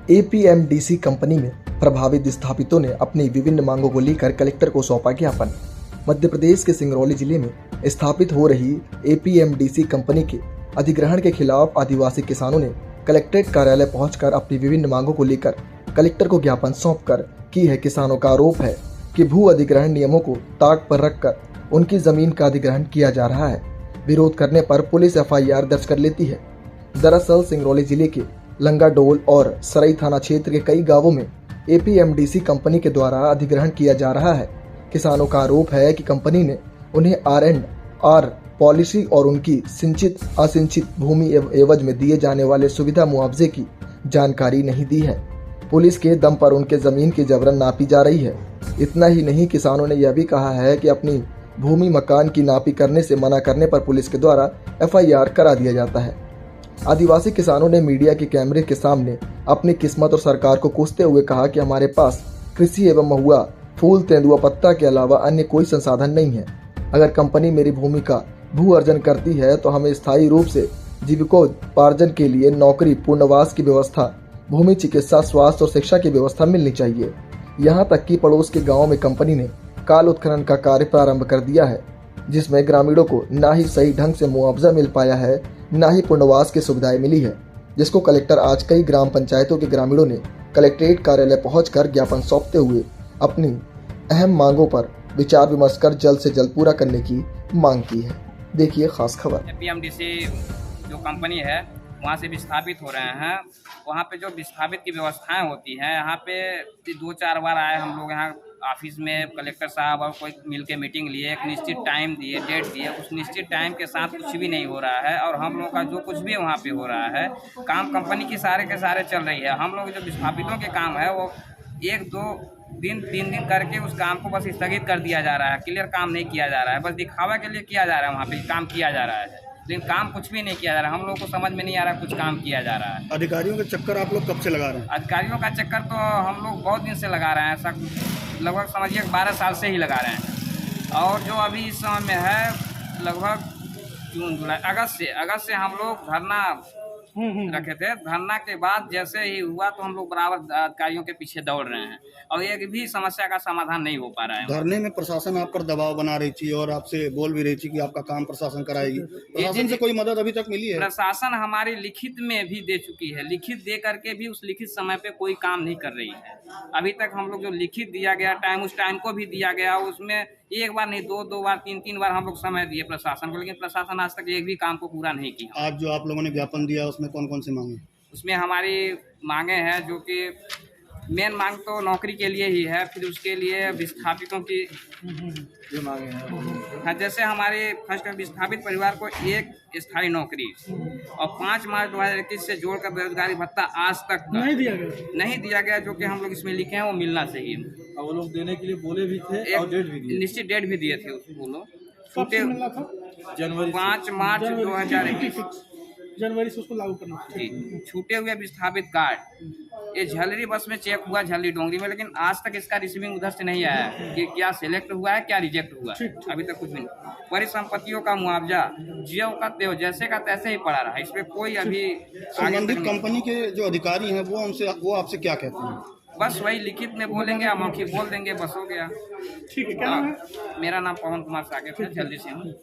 एपीएमडीसी company में प्रभावित विस्थापितों ने अपनी विभिन्न मांगों को लेकर कलेक्टर को सौंपा ज्ञापन। मध्य प्रदेश के सिंगरौली जिले में स्थापित हो रही एपीएमडीसी कंपनी के अधिग्रहण के खिलाफ आदिवासी किसानों ने कलेक्ट्रेट कार्यालय पहुंचकर अपनी विभिन्न मांगों को लेकर कलेक्टर को ज्ञापन सौंपकर की है। किसानों का आरोप है कि भू अधिग्रहण नियमों को ताक पर रखकर उनकी जमीन का अधिग्रहण किया जा रहा है। विरोध करने पर पुलिस एफआईआर दर्ज कर लेती है। दरअसल सिंगरौली जिले के लंगाडोल और सरई थाना क्षेत्र के कई गांवों में एपीएमडीसी कंपनी के द्वारा अधिग्रहण किया जा रहा है। किसानों का आरोप है कि कंपनी ने उन्हें R&R पॉलिसी और उनकी सिंचित असिंचित भूमि एवज में दिए जाने वाले सुविधा मुआवजे की जानकारी नहीं दी है। पुलिस के दम पर उनके जमीन की जबरन नापी जा रही है। इतना ही नहीं, किसानों ने यह भी कहा है कि अपनी भूमि मकान की नापी करने से मना करने पर पुलिस के द्वारा एफआईआर करा दिया जाता है। आदिवासी किसानों ने मीडिया के कैमरे के सामने अपनी किस्मत और सरकार को कोसते हुए कहा कि हमारे पास कृषि एवं महुआ, फूल, तेंदुआ पत्ता के अलावा अन्य कोई संसाधन नहीं है। अगर कंपनी मेरी भूमि का भू अर्जन करती है तो हमें स्थायी रूप से जीविकोपार्जन के लिए नौकरी, पूर्णवास की व्यवस्था, भूमि, चिकित्सा, स्वास्थ्य और शिक्षा की व्यवस्था मिलनी चाहिए। यहाँ तक कि पड़ोस के गाँव में कंपनी ने काल उत्खनन का कार्य प्रारंभ कर दिया है, जिसमें ग्रामीणों को न ही सही ढंग से मुआवजा मिल पाया है, न ही पुनर्वास की सुविधाएं मिली है, जिसको कलेक्टर आज कई ग्राम पंचायतों के ग्रामीणों ने कलेक्ट्रेट कार्यालय पहुंचकर ज्ञापन सौंपते हुए अपनी अहम मांगों पर विचार विमर्श कर जल्द से जल्द पूरा करने की मांग की है। देखिए खास खबर। एपीएमडीसी जो कंपनी है वहाँ से विस्थापित हो रहे हैं। वहाँ पे जो विस्थापित की व्यवस्थाएं होती हैं, यहाँ पे 2-4 बार आए हम लोग यहाँ ऑफिस में, कलेक्टर साहब और कोई मिल के मीटिंग लिए, एक निश्चित टाइम दिए, डेट दिए, उस निश्चित टाइम के साथ कुछ भी नहीं हो रहा है। और हम लोग का जो कुछ भी वहाँ पे हो रहा है, काम कंपनी की सारे के सारे चल रही है। हम लोग जो विस्थापितों के काम है वो 1-2 दिन 3 दिन करके उस काम को बस स्थगित कर दिया जा रहा है। क्लियर काम नहीं किया जा रहा है, बस दिखावा के लिए किया जा रहा है। वहाँ पे काम किया जा रहा है लेकिन काम कुछ भी नहीं किया जा रहा है। हम लोग को समझ में नहीं आ रहा कुछ काम किया जा रहा है। अधिकारियों के चक्कर आप लोग कब से लगा रहे हैं? अधिकारियों का चक्कर तो हम लोग बहुत दिन से लगा रहे हैं, ऐसा लगभग समझिए 12 साल से ही लगा रहे हैं। और जो अभी इस समय में है लगभग जून, जुलाई, अगस्त से हम लोग धरना रखे थे। धरना के बाद जैसे ही हुआ तो हम लोग बराबर अधिकारियों के पीछे दौड़ रहे हैं और एक भी समस्या का समाधान नहीं हो पा रहा है। धरने में प्रशासन आप पर दबाव बना रही थी और आपसे बोल भी रही थी कि आपका काम प्रशासन कराएगी। प्रशासन से कोई मदद अभी तक मिली है? प्रशासन हमारी लिखित में भी दे चुकी है, लिखित दे करके भी उस लिखित समय पे कोई काम नहीं कर रही है। अभी तक हम लोग जो लिखित दिया गया टाइम, उस टाइम को भी दिया गया, उसमें एक बार नहीं 2 बार 3 बार हम लोग समय दिए प्रशासन को, लेकिन प्रशासन आज तक एक भी काम को पूरा नहीं किया। आज जो आप लोगों ने ज्ञापन दिया उसमें कौन कौन सी मांगे? उसमें हमारी मांगे हैं, जो कि मेन मांग तो नौकरी के लिए ही है, फिर उसके लिए विस्थापितों की जो मांगे हैं, जैसे हमारे फर्स्ट विस्थापित परिवार को एक स्थायी नौकरी और 5 मार्च 2021 से जोड़कर बेरोजगारी भत्ता आज तक नहीं दिया गया, जो कि हम लोग इसमें लिखे हैं वो मिलना चाहिए। और वो लोग देने के लिए बोले भी थे और डेट भी दी, निश्चित डेट भी दिए थे वो लोग। छूटे जनवरी 5 मार्च 2021 जनवरी से उसको लागू करना जी। छूटे हुए विस्थापित कार्ड ये झलरी बस में चेक हुआ, झलरी डोंगरी में, लेकिन आज तक इसका रिसीविंग उधर से नहीं आया है कि क्या सिलेक्ट हुआ है, क्या रिजेक्ट हुआ है, अभी तक कुछ भी नहीं। परिसंपत्तियों का मुआवजा ज्यों का त्यों, जैसे का तैसे ही पड़ा रहा, इसमें कोई अभी संबंधित कंपनी के जो अधिकारी हैं वो आपसे क्या कहते हैं? बस वही लिखित में बोलेंगे या मौखिक बोल देंगे, बस हो गया। ठीक है। क्या नाम है? मेरा नाम पवन कुमार साकेत है, जल्दी से हूँ।